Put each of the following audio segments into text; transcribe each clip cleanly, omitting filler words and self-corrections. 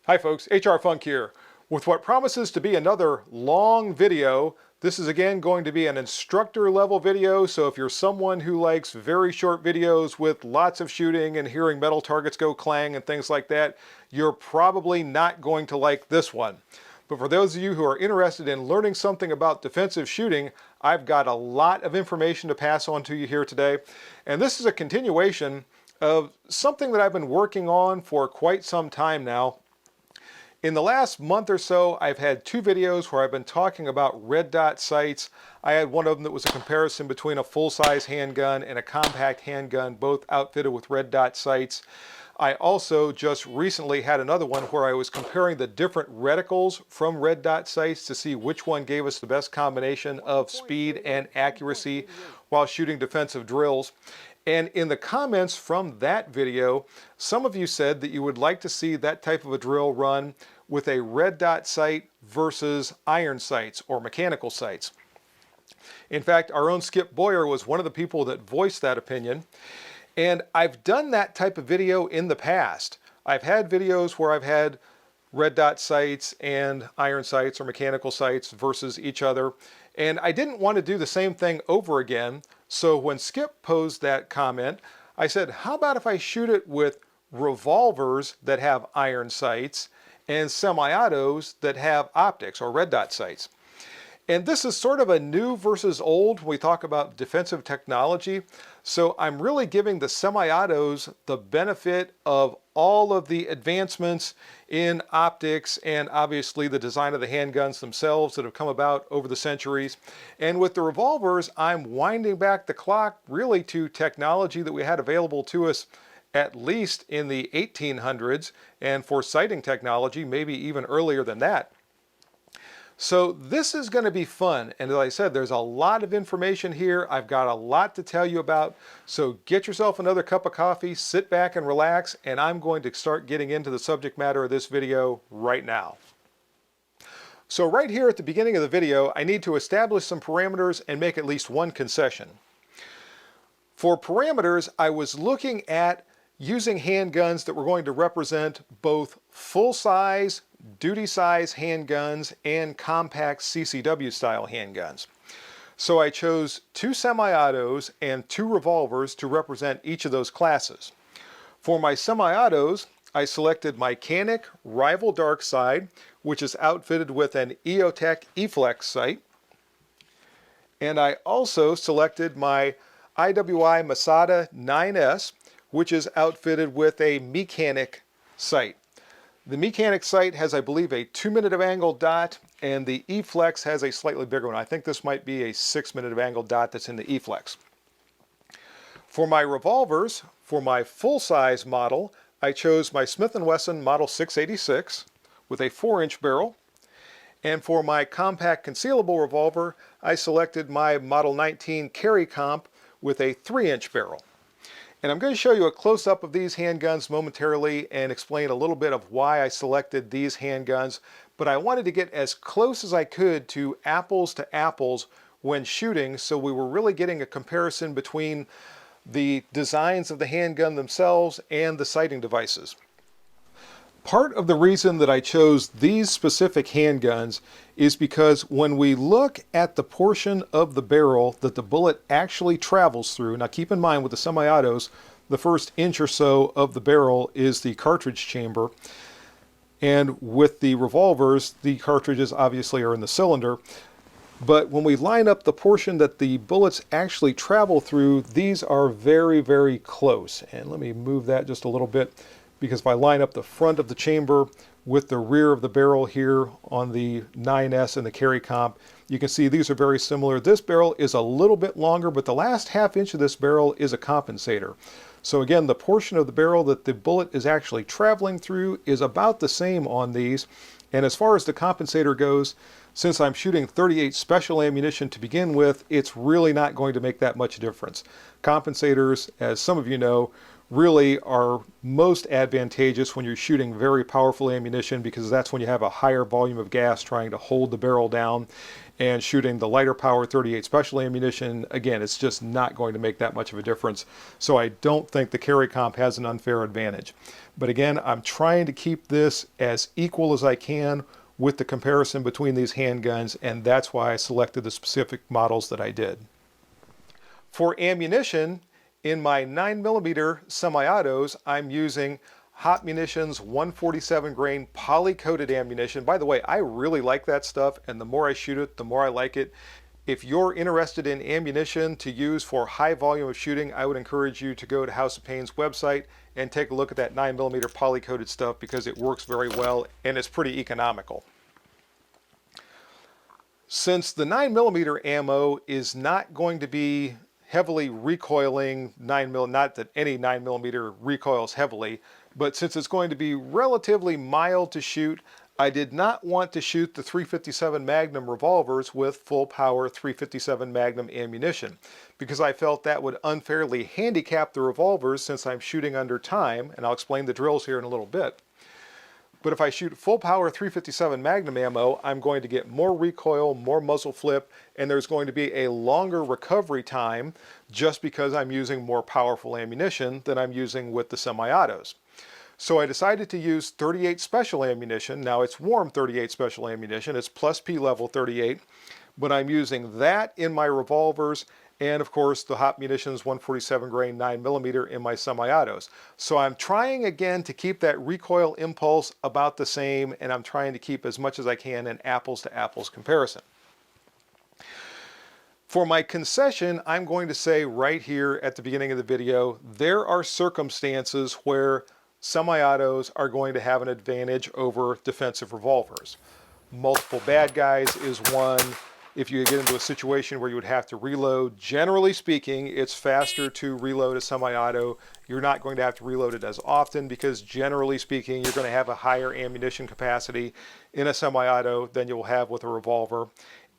Hi folks, HR Funk here. With what promises to be another long video, this is again going to be an instructor level video, so if you're someone who likes very short videos with lots of shooting and hearing metal targets go clang and things like that, you're probably not going to like this one. But for those of you who are interested in learning something about defensive shooting, I've got a lot of information to pass on to you here today. And this is a continuation of something that I've been working on for quite some time now. In the last month or so, I've had two videos where I've been talking about red dot sights. I had one of them that was a comparison between a full-size handgun and a compact handgun, both outfitted with red dot sights. I also just recently had another one where I was comparing the different reticles from red dot sights to see which one gave us the best combination of speed and accuracy while shooting defensive drills. And in the comments from that video, some of you said that you would like to see that type of a drill run with a red dot sight versus iron sights or mechanical sights. In fact, our own Skip Boyer was one of the people that voiced that opinion. And I've done that type of video in the past. I've had videos where I've had red dot sights and iron sights or mechanical sights versus each other. And I didn't want to do the same thing over again. So when Skip posed that comment, I said, how about if I shoot it with revolvers that have iron sights and semi-autos that have optics or red dot sights? And this is sort of a new versus old when we talk about defensive technology. So I'm really giving the semi-autos the benefit of all of the advancements in optics and obviously the design of the handguns themselves that have come about over the centuries. And with the revolvers, I'm winding back the clock really to technology that we had available to us at least in the 1800s, and for sighting technology, maybe even earlier than that. So this is going to be fun, and as I said, there's a lot of information here. I've got a lot to tell you about, so get yourself another cup of coffee, sit back and relax, and I'm going to start getting into the subject matter of this video right now. So right here at the beginning of the video, I need to establish some parameters and make at least one concession. For parameters, I was looking at using handguns that were going to represent both full-size, duty-size handguns and compact CCW style handguns. So I chose two semi-autos and two revolvers to represent each of those classes. For my semi-autos, I selected my Canik Rival Dark Side, which is outfitted with an EOTech E-Flex sight. And I also selected my IWI Masada 9S, which is outfitted with a Mechanic sight. The Mechanic sight has, I believe, a 2-minute of angled dot, and the E-Flex has a slightly bigger one. I think this might be a 6-minute of angled dot that's in the E-Flex. For my revolvers, for my full-size model, I chose my Smith & Wesson Model 686 with a 4-inch barrel. And for my compact concealable revolver, I selected my Model 19 Carry Comp with a 3-inch barrel. And I'm going to show you a close-up of these handguns momentarily and explain a little bit of why I selected these handguns, but I wanted to get as close as I could to apples when shooting, so we were really getting a comparison between the designs of the handgun themselves and the sighting devices. Part of the reason that I chose these specific handguns is because when we look at the portion of the barrel that the bullet actually travels through, now keep in mind with the semi-autos, the first inch or so of the barrel is the cartridge chamber, and with the revolvers, the cartridges obviously are in the cylinder. But when we line up the portion that the bullets actually travel through, these are very, very close. And let me move that just a little bit, because if I line up the front of the chamber with the rear of the barrel here on the 9S and the Carry Comp, you can see these are very similar. This barrel is a little bit longer, but the last half inch of this barrel is a compensator. So again, the portion of the barrel that the bullet is actually traveling through is about the same on these. And as far as the compensator goes, since I'm shooting .38 special ammunition to begin with, it's really not going to make that much difference. Compensators, as some of you know, really are most advantageous when you're shooting very powerful ammunition, because that's when you have a higher volume of gas trying to hold the barrel down. And shooting the lighter power 38 special ammunition, again, it's just not going to make that much of a difference. So I don't think the carry comp has an unfair advantage. But again, I'm trying to keep this as equal as I can with the comparison between these handguns, and that's why I selected the specific models that I did. For ammunition, in my 9mm semi-autos, I'm using Hot Munitions 147 grain poly-coated ammunition. By the way, I really like that stuff, and the more I shoot it, the more I like it. If you're interested in ammunition to use for high volume of shooting, I would encourage you to go to House of Pain's website and take a look at that 9mm poly-coated stuff, because it works very well and it's pretty economical. Since the 9mm ammo is not going to be heavily recoiling 9mm, not that any 9mm recoils heavily, but since it's going to be relatively mild to shoot, I did not want to shoot the 357 Magnum revolvers with full power 357 Magnum ammunition, because I felt that would unfairly handicap the revolvers since I'm shooting under time, and I'll explain the drills here in a little bit. But if I shoot full power 357 Magnum ammo, I'm going to get more recoil, more muzzle flip, and there's going to be a longer recovery time just because I'm using more powerful ammunition than I'm using with the semi-autos. So I decided to use 38 special ammunition. Now it's warm 38 special ammunition, it's plus P level 38, but I'm using that in my revolvers, and of course the Hot Munitions 147 grain 9mm in my semi-autos. So I'm trying again to keep that recoil impulse about the same, and I'm trying to keep as much as I can an apples to apples comparison. For my concession, I'm going to say right here at the beginning of the video, there are circumstances where semi-autos are going to have an advantage over defensive revolvers. Multiple bad guys is one. If you get into a situation where you would have to reload, generally speaking, it's faster to reload a semi-auto. You're not going to have to reload it as often because generally speaking, you're going to have a higher ammunition capacity in a semi-auto than you'll have with a revolver.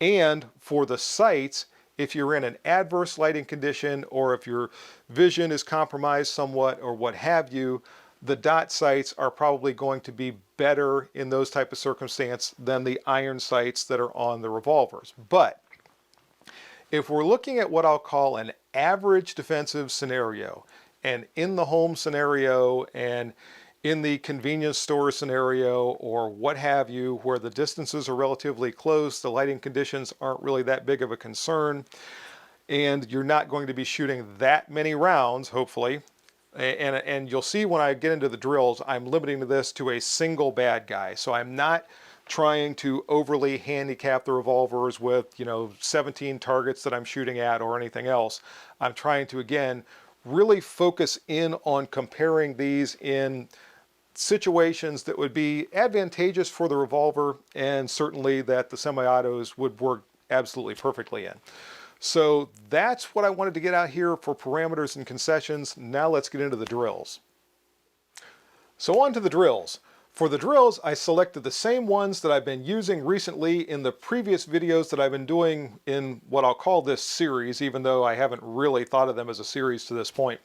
And for the sights, if you're in an adverse lighting condition or if your vision is compromised somewhat or what have you, the dot sights are probably going to be better in those type of circumstances than the iron sights that are on the revolvers. But if we're looking at what I'll call an average defensive scenario, and in the home scenario and in the convenience store scenario or what have you, where the distances are relatively close, the lighting conditions aren't really that big of a concern, and you're not going to be shooting that many rounds, hopefully. And you'll see when I get into the drills, I'm limiting this to a single bad guy. So I'm not trying to overly handicap the revolvers with, 17 targets that I'm shooting at or anything else. I'm trying to, again, really focus in on comparing these in situations that would be advantageous for the revolver and certainly that the semi-autos would work absolutely perfectly in. So that's what I wanted to get out here for parameters and concessions. Now let's get into the drills. So on to the drills. For the drills, I selected the same ones that I've been using recently in the previous videos that I've been doing in what I'll call this series, even though I haven't really thought of them as a series to this point.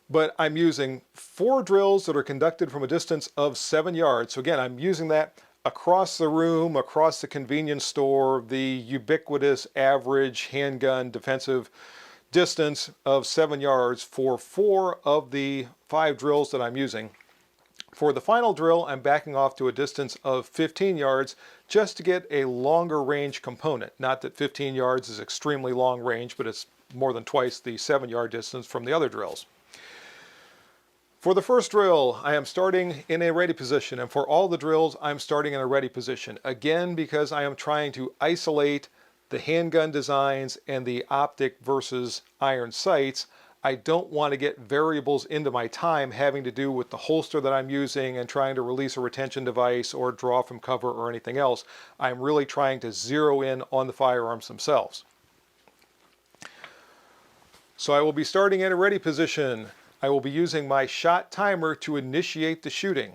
But I'm using 4 drills that are conducted from a distance of 7 yards. So again, I'm using that across the room, across the convenience store, the ubiquitous average handgun defensive distance of 7 yards for 4 of the 5 drills that I'm using. For the final drill, I'm backing off to a distance of 15 yards just to get a longer range component. Not that 15 yards is extremely long range, but it's more than twice the 7-yard distance from the other drills. For the first drill, I am starting in a ready position, and for all the drills, I'm starting in a ready position. Again, because I am trying to isolate the handgun designs and the optic versus iron sights, I don't want to get variables into my time having to do with the holster that I'm using and trying to release a retention device or draw from cover or anything else. I'm really trying to zero in on the firearms themselves. So I will be starting in a ready position. I will be using my shot timer to initiate the shooting.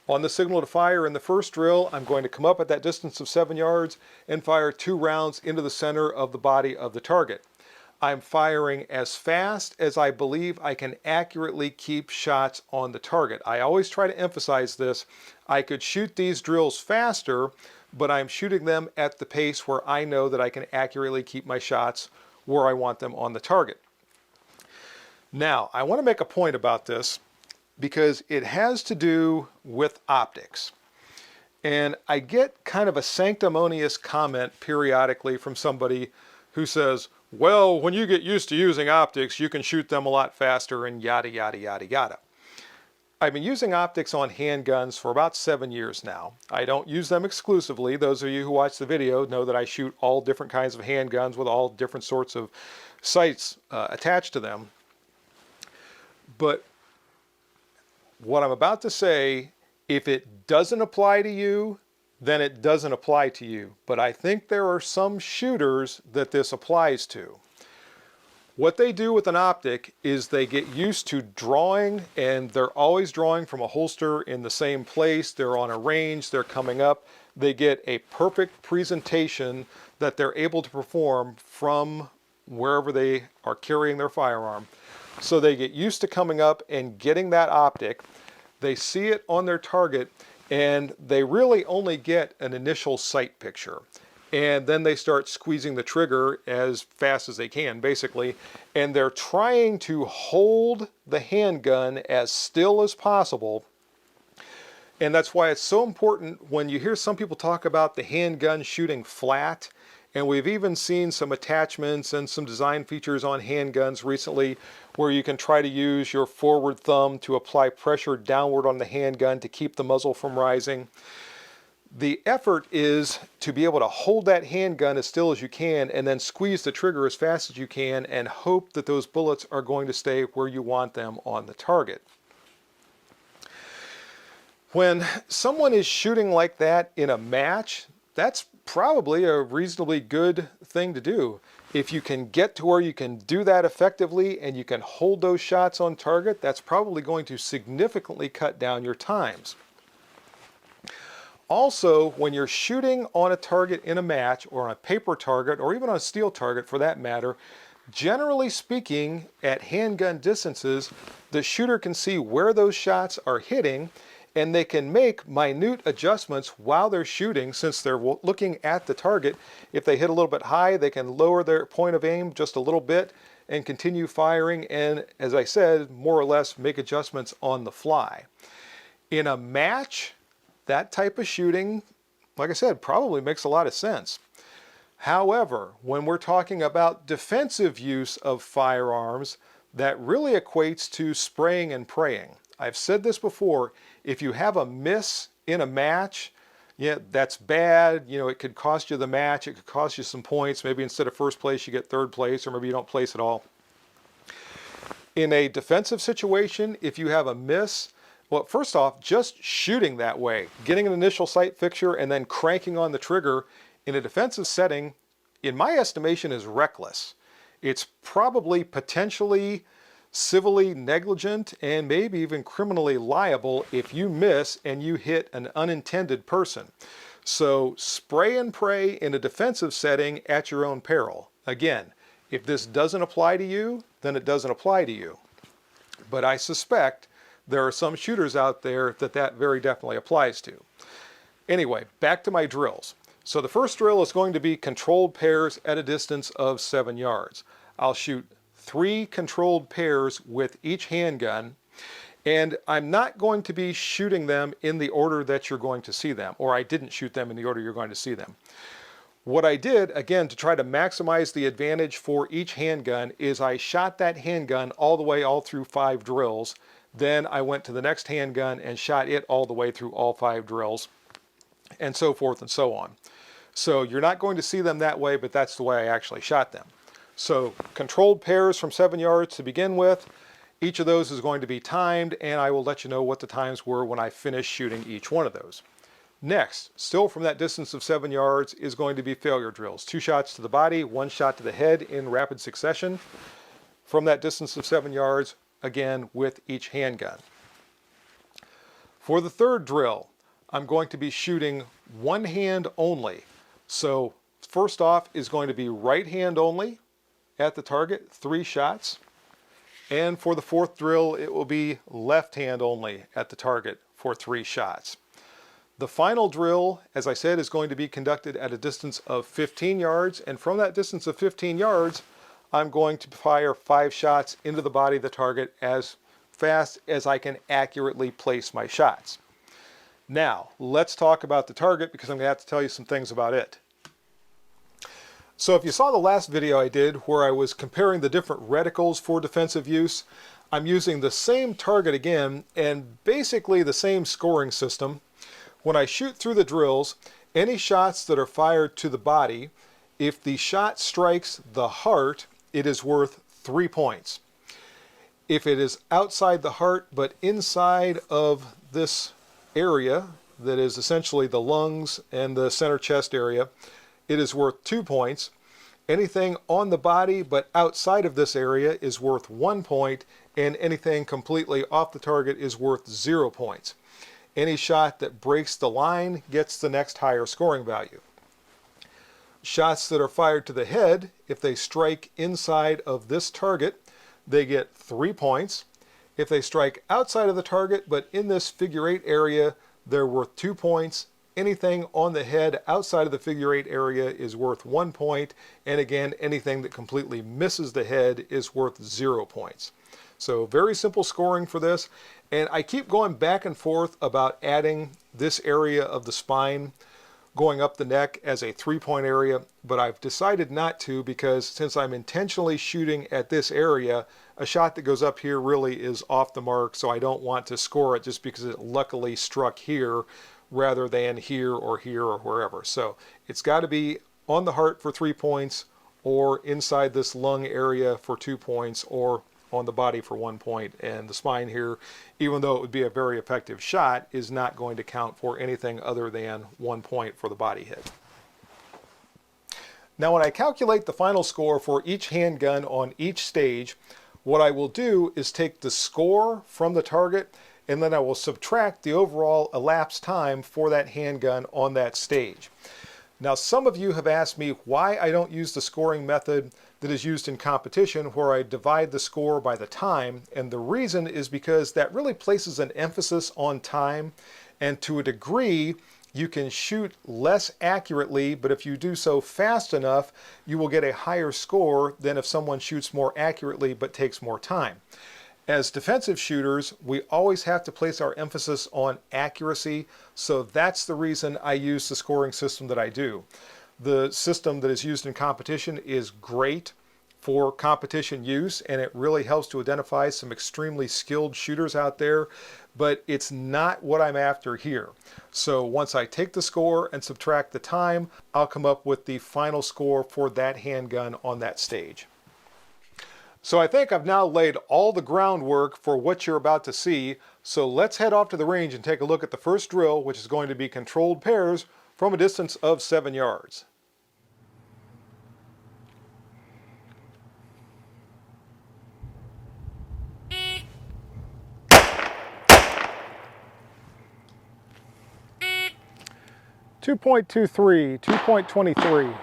On the signal to fire in the first drill, I'm going to come up at that distance of 7 yards and fire 2 rounds into the center of the body of the target. I'm firing as fast as I believe I can accurately keep shots on the target. I always try to emphasize this. I could shoot these drills faster, but I'm shooting them at the pace where I know that I can accurately keep my shots where I want them on the target. Now, I want to make a point about this because it has to do with optics. And I get kind of a sanctimonious comment periodically from somebody who says, well, when you get used to using optics, you can shoot them a lot faster and yada, yada, yada, yada. I've been using optics on handguns for about 7 years now. I don't use them exclusively. Those of you who watch the video know that I shoot all different kinds of handguns with all different sorts of sights attached to them. But what I'm about to say, if it doesn't apply to you, then it doesn't apply to you. But I think there are some shooters that this applies to. What they do with an optic is they get used to drawing, and they're always drawing from a holster in the same place. They're on a range, they're coming up. They get a perfect presentation that they're able to perform from wherever they are carrying their firearm. So they get used to coming up and getting that optic. They see it on their target, and they really only get an initial sight picture. And then they start squeezing the trigger as fast as they can, basically. And they're trying to hold the handgun as still as possible. And that's why it's so important when you hear some people talk about the handgun shooting flat. And we've even seen some attachments and some design features on handguns recently where you can try to use your forward thumb to apply pressure downward on the handgun to keep the muzzle from rising. The effort is to be able to hold that handgun as still as you can and then squeeze the trigger as fast as you can and hope that those bullets are going to stay where you want them on the target. When someone is shooting like that in a match, that's probably a reasonably good thing to do. If you can get to where you can do that effectively and you can hold those shots on target, that's probably going to significantly cut down your times. Also, when you're shooting on a target in a match or on a paper target or even on a steel target for that matter, generally speaking, at handgun distances, the shooter can see where those shots are hitting and they can make minute adjustments while they're shooting since they're looking at the target. If they hit a little bit high, they can lower their point of aim just a little bit and continue firing and, as I said, more or less make adjustments on the fly. In a match, that type of shooting, like I said, probably makes a lot of sense. However, when we're talking about defensive use of firearms, that really equates to spraying and praying. I've said this before, if you have a miss in a match, yeah, that's bad. You know, it could cost you the match, it could cost you some points. Maybe instead of first place, you get third place, or maybe you don't place at all. In a defensive situation, if you have a miss, well, first off, just shooting that way, getting an initial sight picture and then cranking on the trigger in a defensive setting, in my estimation, is reckless. It's probably potentially civilly negligent and maybe even criminally liable if you miss and you hit an unintended person. So spray and pray in a defensive setting at your own peril. Again, if this doesn't apply to you, then it doesn't apply to you. But I suspect there are some shooters out there that that very definitely applies to. Anyway, back to my drills. So the first drill is going to be controlled pairs at a distance of 7 yards. I'll shoot 3 controlled pairs with each handgun, and I'm not going to be shooting them in the order that you're going to see them, or I didn't shoot them in the order you're going to see them. What I did, again, to try to maximize the advantage for each handgun is I shot that handgun all the way all through 5 drills. Then I went to the next handgun and shot it all the way through all 5 drills, and so forth and so on. So you're not going to see them that way, but that's the way I actually shot them. So controlled pairs from 7 yards to begin with. Each of those is going to be timed, and I will let you know what the times were when I finish shooting each one of those. Next, still from that distance of 7 yards, is going to be failure drills. 2 shots to the body, 1 shot to the head in rapid succession. From that distance of 7 yards, again with each handgun. For the third drill, I'm going to be shooting one hand only. So first off is going to be right hand only. at the target, 3 shots. And for the 4th drill, it will be left hand only at the target for 3 shots. The final drill, as I said, is going to be conducted at a distance of 15 yards. And from that distance of 15 yards, I'm going to fire 5 shots into the body of the target as fast as I can accurately place my shots. Now, let's talk about the target because I'm going to have to tell you some things about it. So if you saw the last video I did where I was comparing the different reticles for defensive use, I'm using the same target again and basically the same scoring system. When I shoot through the drills, any shots that are fired to the body, if the shot strikes the heart, it is worth 3 points. If it is outside the heart but inside of this area, that is essentially the lungs and the center chest area, it is worth 2 points. Anything on the body but outside of this area is worth 1 point, and anything completely off the target is worth 0 points. Any shot that breaks the line gets the next higher scoring value. Shots that are fired to the head, if they strike inside of this target, they get 3 points. If they strike outside of the target but in this figure 8 area, they're worth 2 points. Anything on the head outside of the figure 8 area is worth 1 point. And again, anything that completely misses the head is worth 0 points. So very simple scoring for this. And I keep going back and forth about adding this area of the spine going up the neck as a 3-point area, but I've decided not to because since I'm intentionally shooting at this area, a shot that goes up here really is off the mark, so I don't want to score it just because it luckily struck here rather than here or wherever. So it's got to be on the heart for 3 points, or inside this lung area for 2 points, or on the body for 1 point. And the spine here, even though it would be a very effective shot, is not going to count for anything other than 1 point for the body hit. Now when I calculate the final score for each handgun on each stage, what I will do is take the score from the target and then I will subtract the overall elapsed time for that handgun on that stage. Now some of you have asked me why I don't use the scoring method that is used in competition where I divide the score by the time, and the reason is because that really places an emphasis on time, and to a degree you can shoot less accurately, but if you do so fast enough you will get a higher score than if someone shoots more accurately but takes more time. As defensive shooters, we always have to place our emphasis on accuracy, so that's the reason I use the scoring system that I do. The system that is used in competition is great for competition use, and it really helps to identify some extremely skilled shooters out there, but it's not what I'm after here. So once I take the score and subtract the time, I'll come up with the final score for that handgun on that stage. So I think I've now laid all the groundwork for what you're about to see, so let's head off to the range and take a look at the first drill, which is going to be controlled pairs from a distance of 7 yards. .23, 2.23.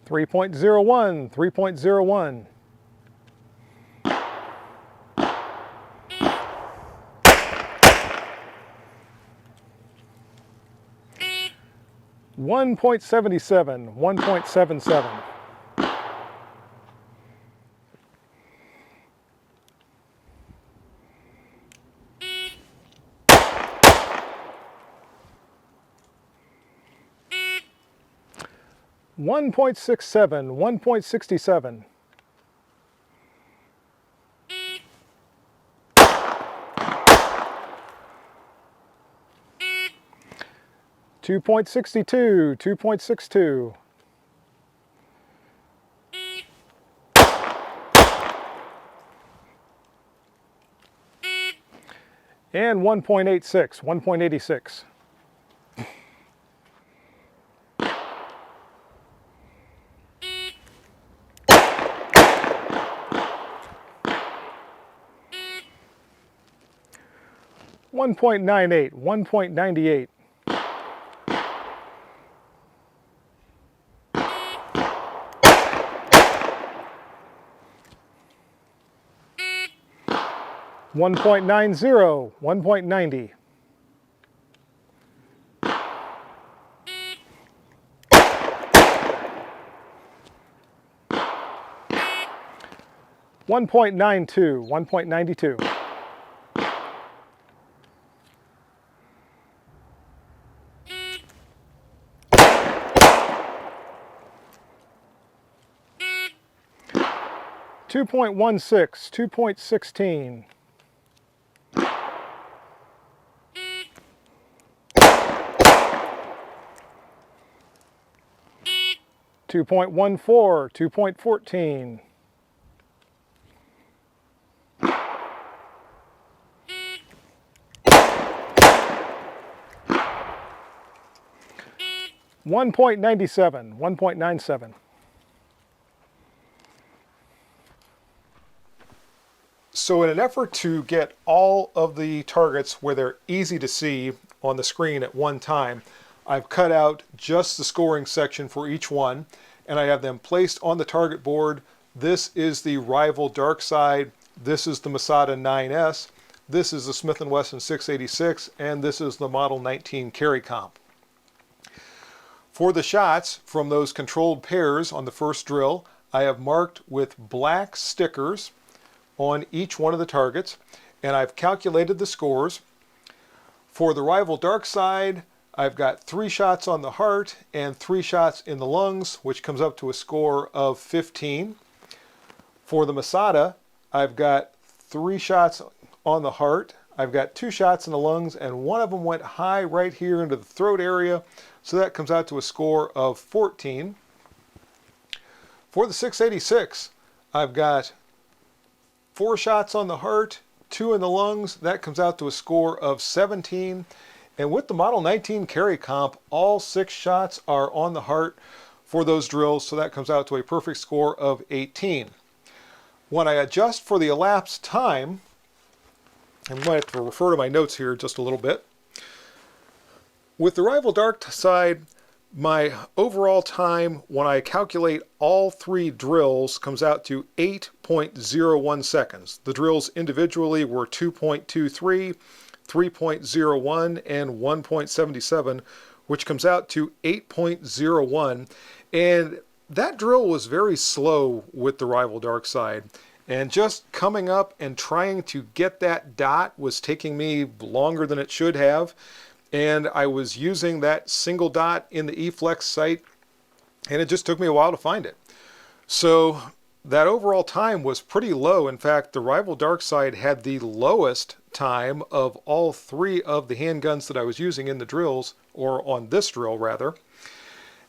3.01, 3.01. 1.77, 1.77. 1.67, 1.67. 2.62, 2.62. And 1.86, 1.86. 1.98, 1.98. 1.90, 1.90. 1.92, 1.92. 2.16, 2.16. 2.14, 2.14. 1.97, 1.97. So in an effort to get all of the targets where they're easy to see on the screen at one time, I've cut out just the scoring section for each one, and I have them placed on the target board. This is the rival dark side, this is the Masada 9S, this is the Smith & Wesson 686, and this is the Model 19 Carry Comp. For the shots from those controlled pairs on the first drill, I have marked with black stickers on each one of the targets, and I've calculated the scores. For the rival dark side, I've got 3 shots on the heart and 3 shots in the lungs, which comes up to a score of 15. For the Masada, I've got 3 shots on the heart, I've got 2 shots in the lungs, and one of them went high right here into the throat area, so that comes out to a score of 14. For the 686, I've got 4 shots on the heart, 2 in the lungs, that comes out to a score of 17. And with the Model 19 Carry Comp, all 6 shots are on the heart for those drills, so that comes out to a perfect score of 18. When I adjust for the elapsed time, I'm going to have to refer to my notes here just a little bit. With the rival dark side, my overall time when I calculate all 3 drills comes out to 8.01 seconds. The drills individually were 2.23, 3.01, and 1.77, which comes out to 8.01. And that drill was very slow with the rival dark side. And just coming up and trying to get that dot was taking me longer than it should have. And I was using that single dot in the eFlex sight, and it just took me a while to find it. So that overall time was pretty low. In fact, the rival dark side had the lowest time of all 3 of the handguns that I was using in the drills, or on this drill rather.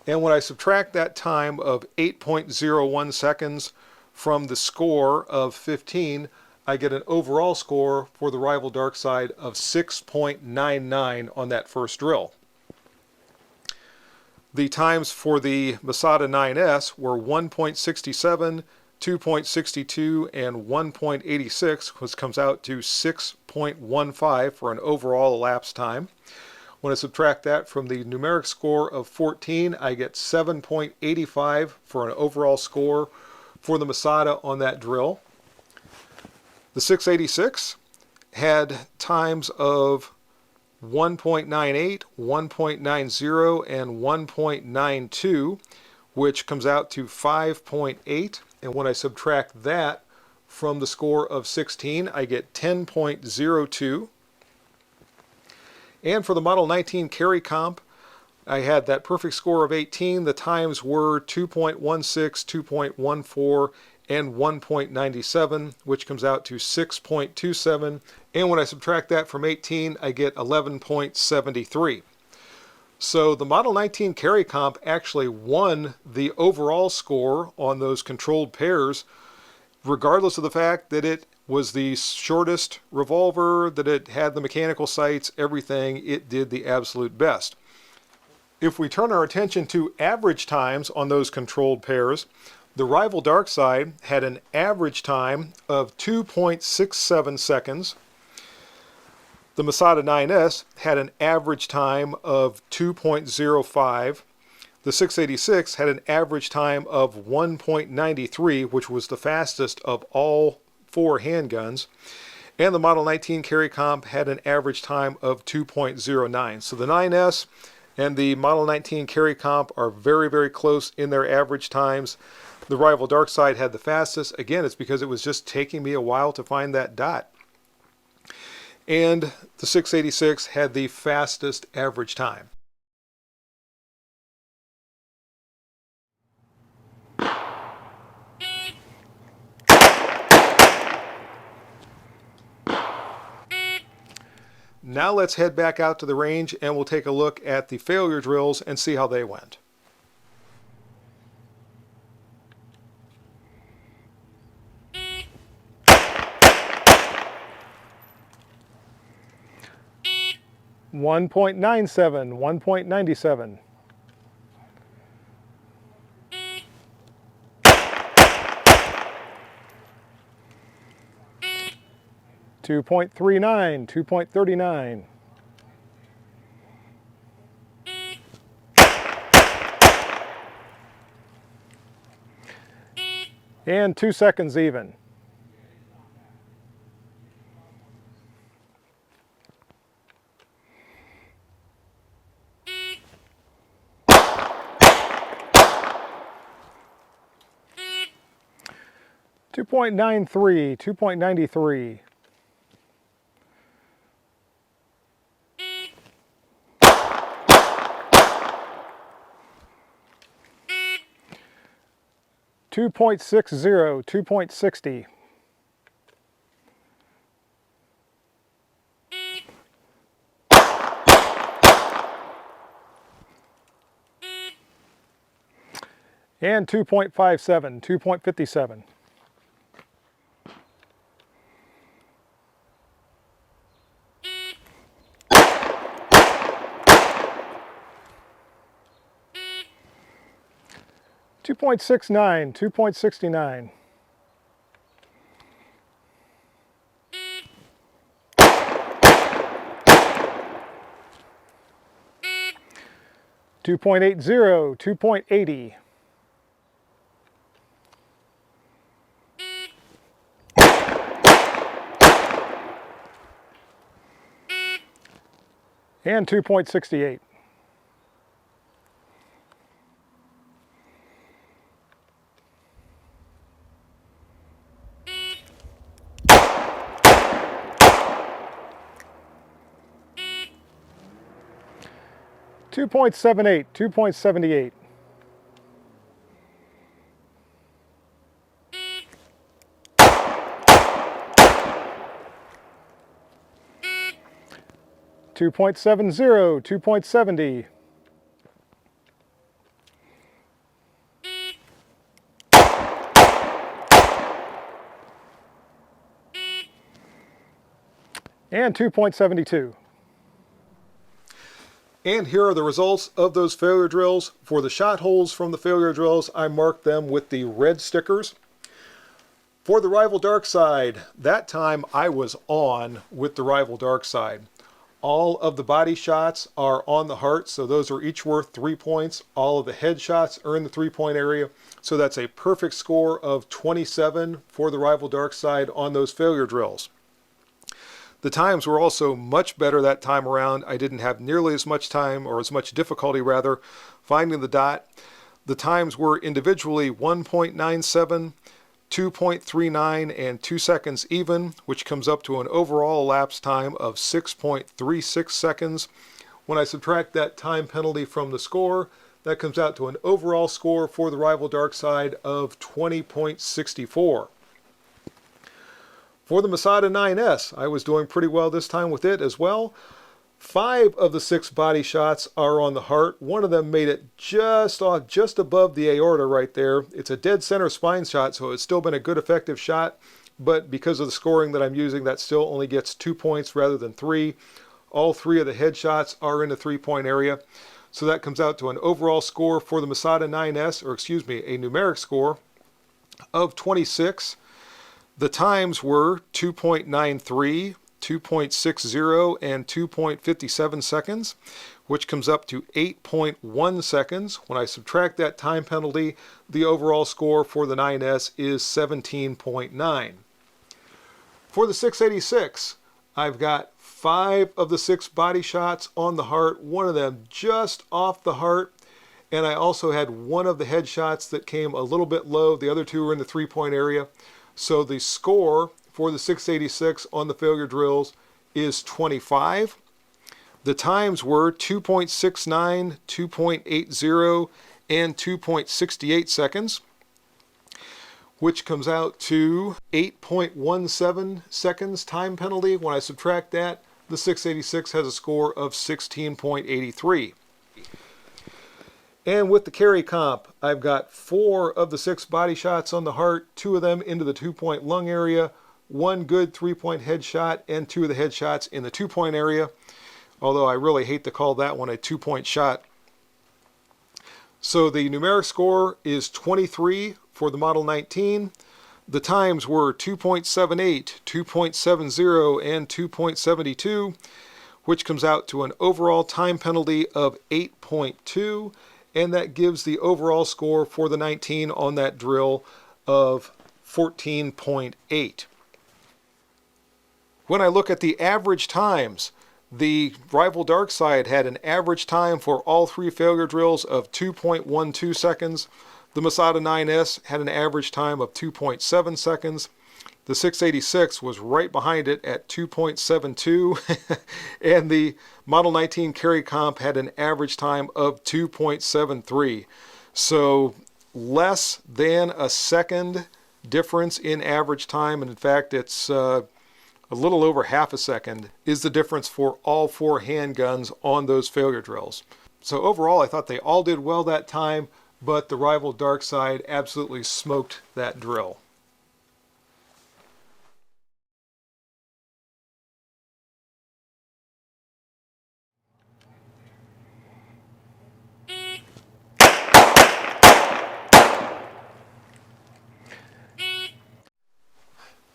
And when I subtract that time of 8.01 seconds from the score of 15, I get an overall score for the rival dark side of 6.99 on that first drill. The times for the Masada 9S were 1.67, 2.62, and 1.86, which comes out to 6.15 for an overall elapsed time. When I subtract that from the numeric score of 14, I get 7.85 for an overall score for the Masada on that drill. The 686 had times of 1.98, 1.90, and 1.92, which comes out to 5.8. And when I subtract that from the score of 16, I get 10.02. And for the Model 19 Carry Comp, I had that perfect score of 18. The times were 2.16, 2.14, and 1.97, which comes out to 6.27. And when I subtract that from 18, I get 11.73. So the Model 19 Carry Comp actually won the overall score on those controlled pairs, regardless of the fact that it was the shortest revolver, that it had the mechanical sights, everything, it did the absolute best. If we turn our attention to average times on those controlled pairs, the rival dark side had an average time of 2.67 seconds. The Masada 9S had an average time of 2.05. The 686 had an average time of 1.93, which was the fastest of all 4 handguns. And the Model 19 Carry Comp had an average time of 2.09. So the 9S and the Model 19 Carry Comp are very, very close in their average times. The rival Darkside had the fastest. Again, it's because it was just taking me a while to find that dot. And the 686 had the fastest average time. Now let's head back out to the range and we'll take a look at the failure drills and see how they went. .97, 1.97. .39, 2.39. And 2 seconds even. .93, 2.93. .60, 2.60. And 2.57, 2.57. .69, 2.69. .80, 2.80. And 2.68. .78, 2.78. .70, 2.70. And 2.72. And here are the results of those failure drills. For the shot holes from the failure drills, I marked them with the red stickers. For the rival Darkside, that time I was on with the rival Darkside. All of the body shots are on the heart, so those are each worth 3 points. All of the head shots are in the 3-point area, so that's a perfect score of 27 for the rival Darkside on those failure drills. The times were also much better that time around. I didn't have nearly as much time, or as much difficulty rather, finding the dot. The times were individually 1.97, 2.39, and 2 seconds even, which comes up to an overall elapsed time of 6.36 seconds. When I subtract that time penalty from the score, that comes out to an overall score for the rival Darkside of 20.64. For the Masada 9S, I was doing pretty well this time with it as well. 5 of the 6 body shots are on the heart. One of them made it just above the aorta right there. It's a dead center spine shot, so it's still been a good effective shot, but because of the scoring that I'm using, that still only gets 2 points rather than 3. All 3 of the head shots are in the 3-point area. So that comes out to an overall score for the Masada 9S, or excuse me, a numeric score of 26. The times were 2.93, 2.60 and 2.57 seconds, which comes up to 8.1 seconds. When I subtract that time penalty, the overall score for the 9S is 17.9. For the 686, I've got 5 of the 6 body shots on the heart, one of them just off the heart, and I also had one of the headshots that came a little bit low. The other 2 were in the 3-point area. So the score for the 686 on the failure drills is 25. The times were 2.69, 2.80, and 2.68 seconds, which comes out to 8.17 seconds time penalty. When I subtract that, the 686 has a score of 16.83. And with the carry comp, I've got 4 of the 6 body shots on the heart, 2 of them into the 2-point lung area, 1 good 3-point headshot, and 2 of the headshots in the 2-point area, although I really hate to call that one a 2-point shot. So the numeric score is 23 for the Model 19. The times were 2.78, 2.70, and 2.72, which comes out to an overall time penalty of 8.2, and that gives the overall score for the 19 on that drill of 14.8. When I look at the average times, the rival Darkside had an average time for all 3 failure drills of 2.12 seconds. The Masada 9S had an average time of 2.7 seconds. The 686 was right behind it at 2.72, and the Model 19 carry comp had an average time of 2.73. So less than a second difference in average time, and in fact it's a little over half a second is the difference for all 4 handguns on those failure drills. So overall I thought they all did well that time, but the rival Darkside absolutely smoked that drill.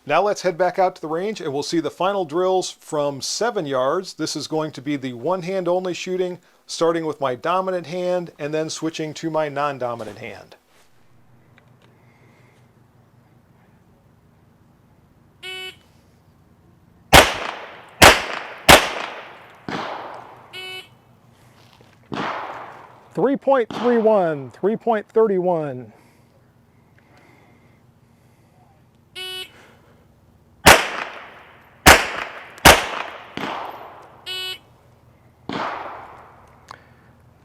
Now let's head back out to the range and we'll see the final drills from 7 yards. This is going to be the one-hand only shooting, starting with my dominant hand and then switching to my non-dominant hand. .31, 3.31.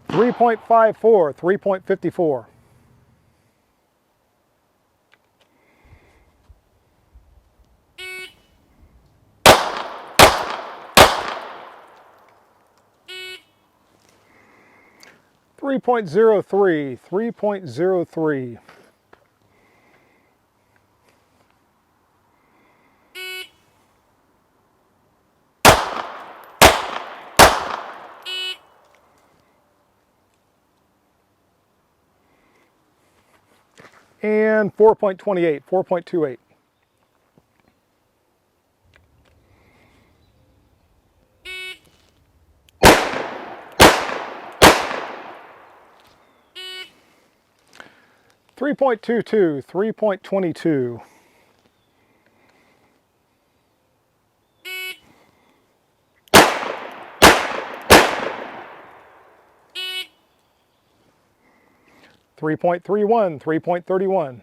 3.54, 3.54. .03, 3.03. 4.28, 4.28. .22, 3.22. 3.31, 3.31.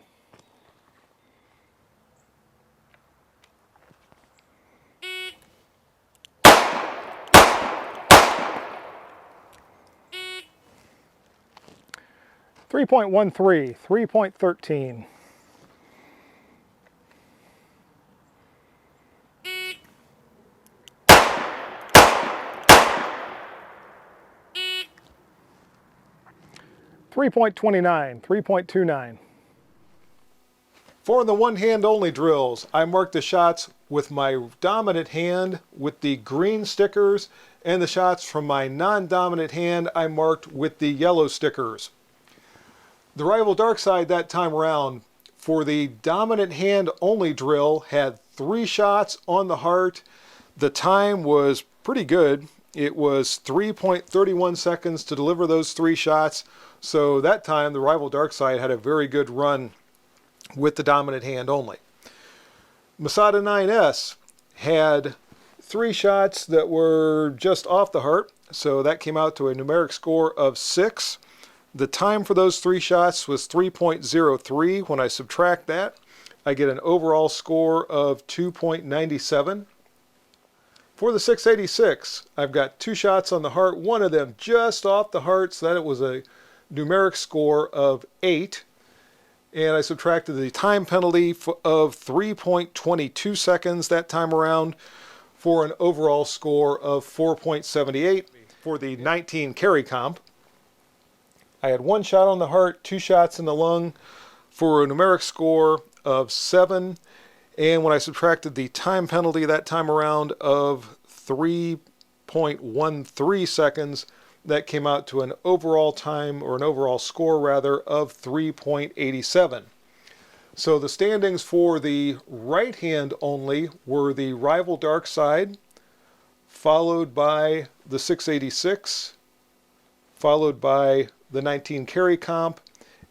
3.13, 3.13. 3.29, 3.29. For the one-hand only drills, I marked the shots with my dominant hand with the green stickers, and the shots from my non-dominant hand I marked with the yellow stickers. The rival Darkside that time around, for the dominant hand only drill, had 3 shots on the heart. The time was pretty good. It was 3.31 seconds to deliver those 3 shots. So that time the rival dark side had a very good run with the dominant hand only. Masada 9S had 3 shots that were just off the heart. So that came out to a numeric score of 6. The time for those 3 shots was 3.03. When I subtract that, I get an overall score of 2.97. For the 686, I've got 2 shots on the heart, one of them just off the heart, so that it was a numeric score of 8. And I subtracted the time penalty of 3.22 seconds that time around for an overall score of 4.78. For the 19 carry comp, I had 1 shot on the heart, 2 shots in the lung for a numeric score of 7. And when I subtracted the time penalty that time around of 3.13 seconds, that came out to an overall time, or an overall score rather, of 3.87. So the standings for the right hand only were the rival dark side, followed by the 686, followed by the 19 carry comp,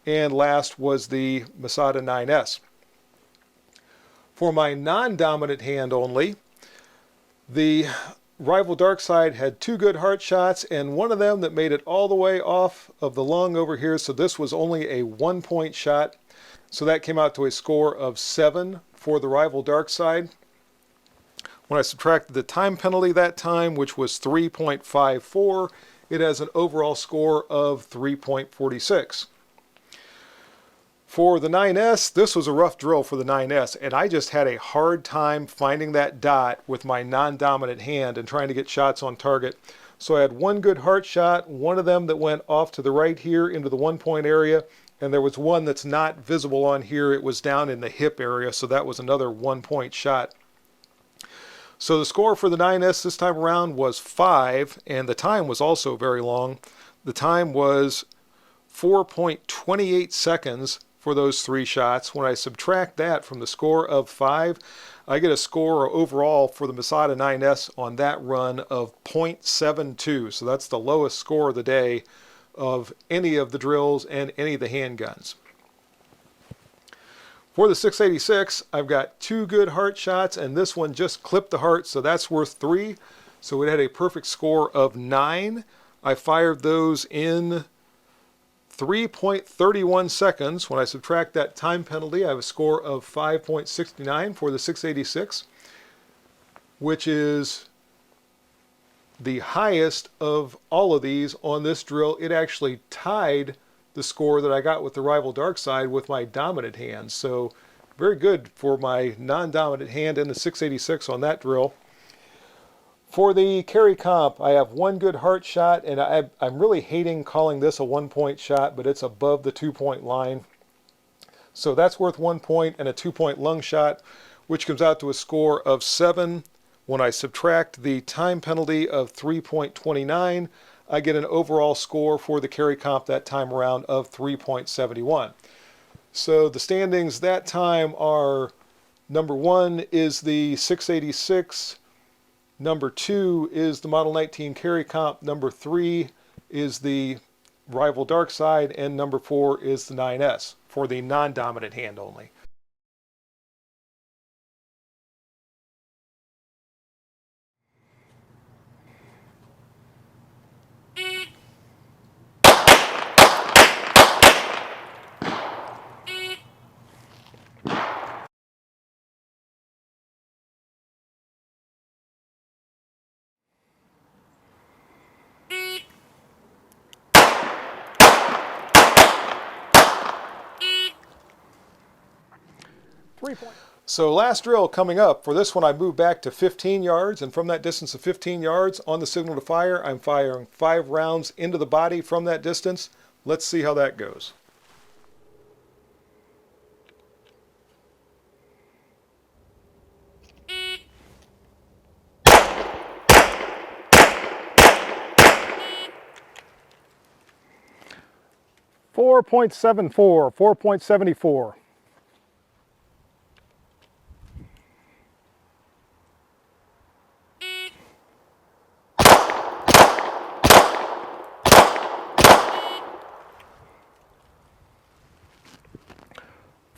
and last was the Masada 9S. For my non-dominant hand only, the rival dark side had 2 good heart shots and one of them that made it all the way off of the lung over here, so this was only a 1-point shot. So that came out to a score of 7 for the rival dark side. When I subtracted the time penalty that time, which was 3.54, it has an overall score of 3.46. For the 9S, this was a rough drill for the 9S, and I just had a hard time finding that dot with my non-dominant hand and trying to get shots on target. So I had 1 good heart shot, one of them that went off to the right here into the 1-point area, and there was one that's not visible on here. It was down in the hip area, so that was another 1-point shot. So the score for the 9S this time around was 5, and the time was also very long. The time was 4.28 seconds for those 3 shots. When I subtract that from the score of 5, I get a score overall for the Masada 9S on that run of 0.72. So that's the lowest score of the day of any of the drills and any of the handguns. For the 686, I've got 2 good heart shots, and this one just clipped the heart, so that's worth 3. So it had a perfect score of 9. I fired those in 3.31 seconds. When I subtract that time penalty, I have a score of 5.69 for the 686, which is the highest of all of these on this drill. It actually tied the score that I got with the rival dark side with my dominant hand. So very good for my non-dominant hand in the 686 on that drill. For the carry comp, I have 1 good heart shot, and I'm really hating calling this a 1-point shot, but it's above the 2-point line. So that's worth 1 point, and a 2-point lung shot, which comes out to a score of 7. When I subtract the time penalty of 3.29, I get an overall score for the carry comp that time around of 3.71. So the standings that time are: number 1 is the 686, number 2 is the Model 19 carry comp, number 3 is the rival dark side, and number 4 is the 9S for the non-dominant hand only. So last drill coming up. For this one, I moved back to 15 yards, and from that distance of 15 yards on the signal to fire, I'm firing 5 rounds into the body from that distance. Let's see how that goes. .74, 4.74.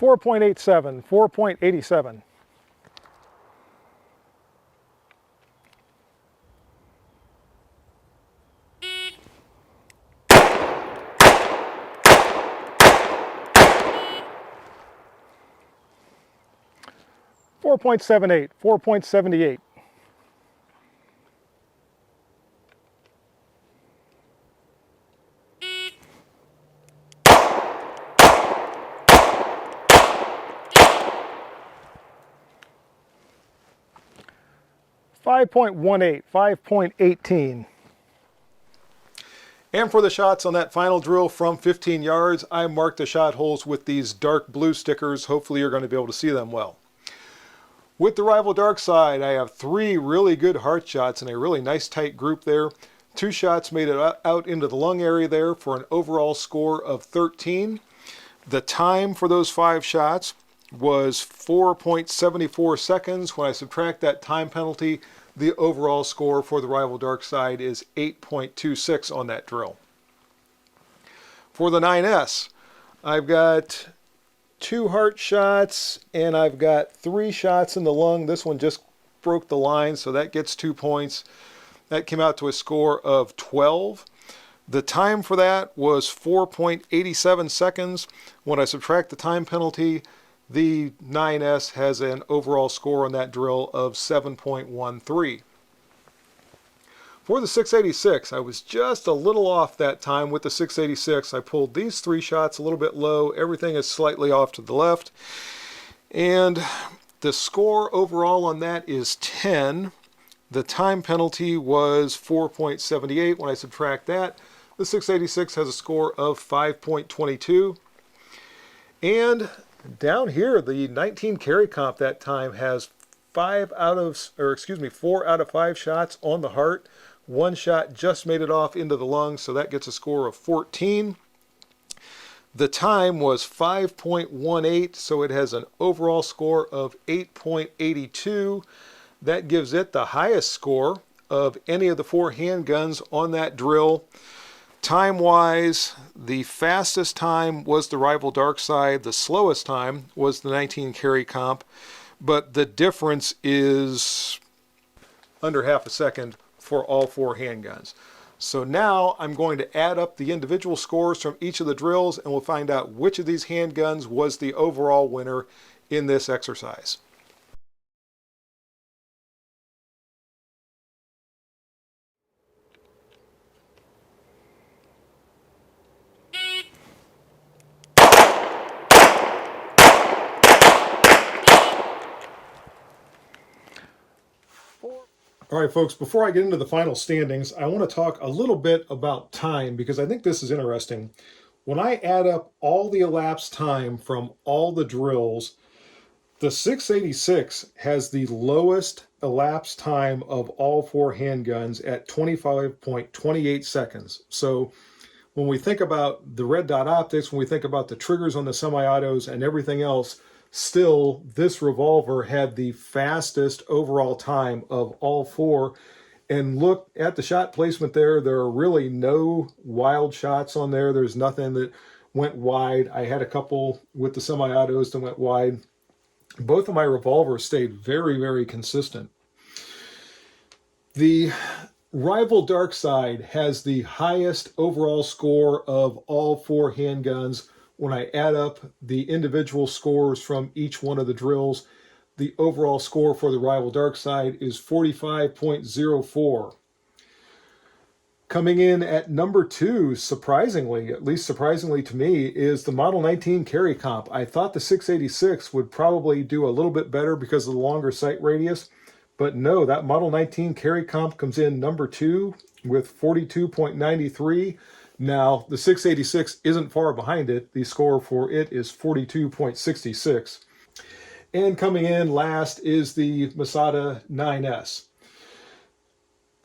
4.87, 4.87. 4.78, 4.78. 5.18, 5.18. And for the shots on that final drill from 15 yards, I marked the shot holes with these dark blue stickers. Hopefully you're going to be able to see them well. With the Rival Dark Side, I have 3 really good heart shots in a really nice tight group there. 2 shots made it out into the lung area there for an overall score of 13. The time for those 5 shots was 4.74 seconds. When I subtract that time penalty, the overall score for the Rival Dark Side is 8.26 on that drill. For the 9S, I've got 2 heart shots and I've got 3 shots in the lung. This one just broke the line, so that gets 2 points. That came out to a score of 12. The time for that was 4.87 seconds. When I subtract the time penalty, the 9S has an overall score on that drill of 7.13. For the 686, I was just a little off that time with the 686. I pulled these 3 shots a little bit low. Everything is slightly off to the left. And the score overall on that is 10. The time penalty was 4.78. When I subtract that, the 686 has a score of 5.22. And down here, the 19 carry comp that time has 4 out of 5 shots on the heart. 1 shot just made it off into the lung, so that gets a score of 14. The time was 5.18, so it has an overall score of 8.82. That gives it the highest score of any of the 4 handguns on that drill. Time-wise, the fastest time was the Rival Dark Side. The slowest time was the 19 carry comp, but the difference is under half a second for all 4 handguns. So now I'm going to add up the individual scores from each of the drills, and we'll find out which of these handguns was the overall winner in this exercise. All right, folks, before I get into the final standings, I want to talk a little bit about time because I think this is interesting. When I add up all the elapsed time from all the drills, the 686 has the lowest elapsed time of all 4 handguns at 25.28 seconds. So when we think about the red dot optics, when we think about the triggers on the semi-autos and everything else, still, this revolver had the fastest overall time of all 4. And look at the shot placement there. There are really no wild shots on there. There's nothing that went wide. I had a couple with the semi-autos that went wide. Both of my revolvers stayed very, very consistent. The Rival Dark Side has the highest overall score of all 4 handguns. When I add up the individual scores from each one of the drills, the overall score for the Rival Dark Side is 45.04. Coming in at number 2, surprisingly, at least surprisingly to me, is the Model 19 carry comp. I thought the 686 would probably do a little bit better because of the longer sight radius, but no, that Model 19 carry comp comes in number 2 with 42.93. Now, the 686 isn't far behind it. The score for it is 42.66. And coming in last is the Masada 9S.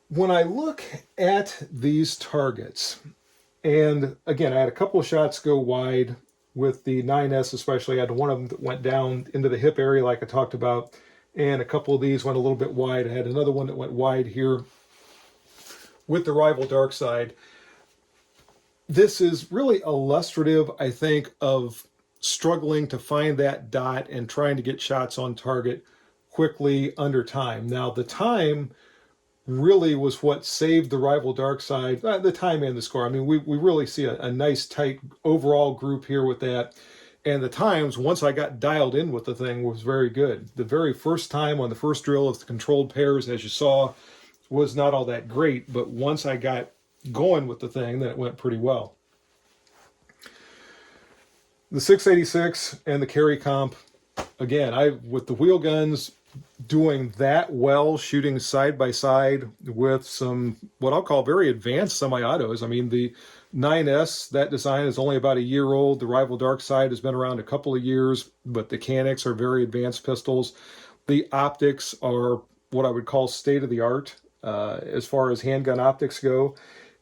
When I look at these targets, and again, I had a couple of shots go wide with the 9S especially. I had one of them that went down into the hip area like I talked about, and a couple of these went a little bit wide. I had another one that went wide here with the Rival Dark Side. This is really illustrative, I think, of struggling to find that dot and trying to get shots on target quickly under time. Now, the time really was what saved the rival dark side, the time and the score. I mean, we really see a nice tight overall group here with that. And the times, once I got dialed in with the thing, was very good. The very first time on the first drill of the controlled pairs, as you saw, was not all that great. But once I got going with the thing, then it went pretty well. The 686 and the carry comp, again, with the wheel guns doing that well, shooting side by side with some what I'll call very advanced semi-autos. I mean, the 9S, that design is only about a year old. The rival dark side has been around a couple of years, but the Canics are very advanced pistols. The optics are what I would call state-of-the-art as far as handgun optics go.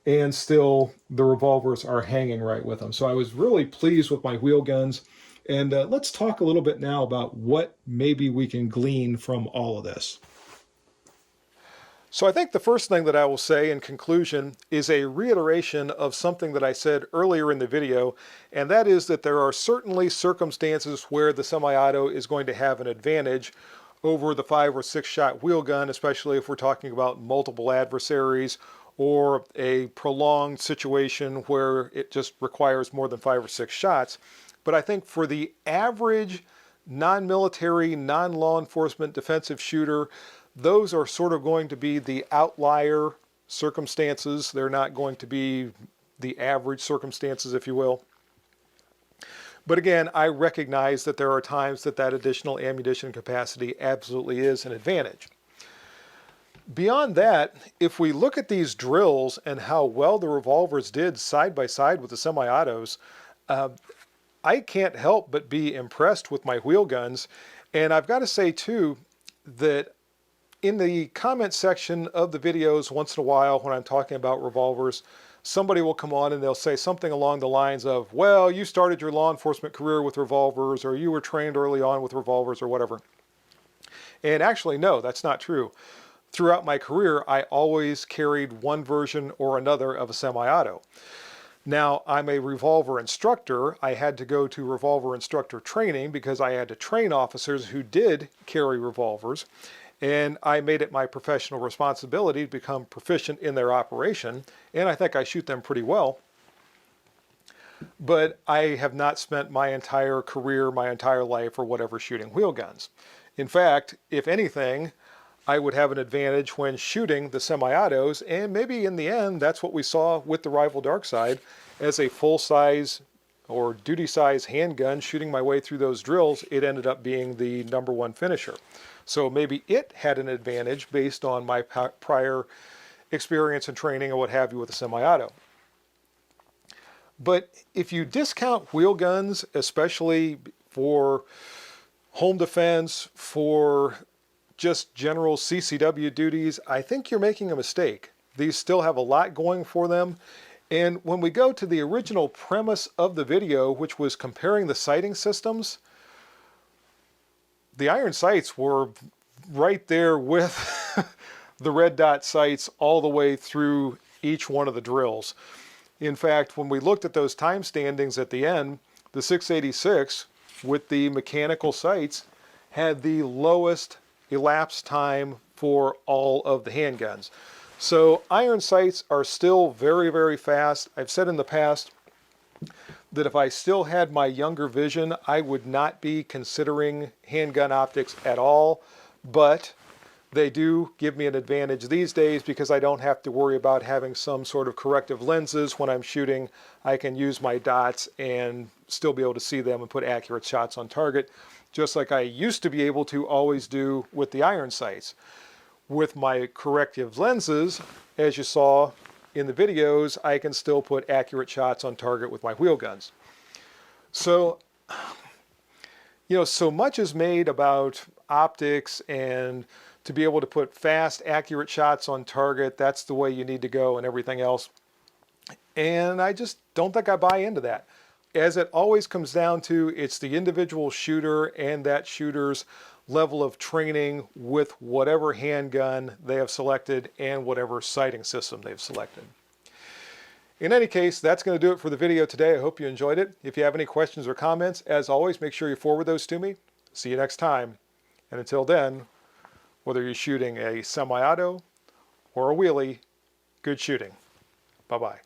And still, the revolvers are hanging right with them. So I was really pleased with my wheel guns. And let's talk a little bit now about what maybe we can glean from all of this. So I think the first thing that I will say in conclusion is a reiteration of something that I said earlier in the video, and that is that there are certainly circumstances where the semi-auto is going to have an advantage over the 5 or 6 shot wheel gun, especially if we're talking about multiple adversaries or a prolonged situation where it just requires more than 5 or 6 shots. But I think for the average non-military, non-law enforcement defensive shooter, those are sort of going to be the outlier circumstances. They're not going to be the average circumstances, if you will. But again, I recognize that there are times that that additional ammunition capacity absolutely is an advantage. Beyond that, if we look at these drills and how well the revolvers did side by side with the semi-autos, I can't help but be impressed with my wheel guns. And I've got to say too that in the comment section of the videos once in a while when I'm talking about revolvers, somebody will come on and they'll say something along the lines of, well, you started your law enforcement career with revolvers, or you were trained early on with revolvers, or whatever. And actually, no, that's not true. Throughout my career, I always carried one version or another of a semi-auto. Now, I'm a revolver instructor. I had to go to revolver instructor training because I had to train officers who did carry revolvers, and I made it my professional responsibility to become proficient in their operation, and I think I shoot them pretty well. But I have not spent my entire career, my entire life, or whatever, shooting wheel guns. In fact, if anything, I would have an advantage when shooting the semi-autos, and maybe in the end, that's what we saw with the rival dark side. As a full-size or duty-size handgun shooting my way through those drills, it ended up being the #1 finisher. So maybe it had an advantage based on my prior experience and training and what have you with the semi-auto. But if you discount wheel guns, especially for home defense, for just general CCW duties, I think you're making a mistake. These still have a lot going for them. And when we go to the original premise of the video, which was comparing the sighting systems, the iron sights were right there with the red dot sights all the way through each one of the drills. In fact, when we looked at those time standings at the end, the 686 with the mechanical sights had the lowest elapsed time for all of the handguns. So iron sights are still very, very fast. I've said in the past that if I still had my younger vision, I would not be considering handgun optics at all, but they do give me an advantage these days because I don't have to worry about having some sort of corrective lenses when I'm shooting. I can use my dots and still be able to see them and put accurate shots on target, just like I used to be able to always do with the iron sights. With my corrective lenses, as you saw in the videos, I can still put accurate shots on target with my wheel guns. So, so much is made about optics and to be able to put fast, accurate shots on target. That's the way you need to go and everything else. And I just don't think I buy into that. As it always comes down to, it's the individual shooter and that shooter's level of training with whatever handgun they have selected and whatever sighting system they've selected. In any case, that's going to do it for the video today. I hope you enjoyed it. If you have any questions or comments, as always, make sure you forward those to me. See you next time. And until then, whether you're shooting a semi-auto or a wheelie, good shooting. Bye-bye.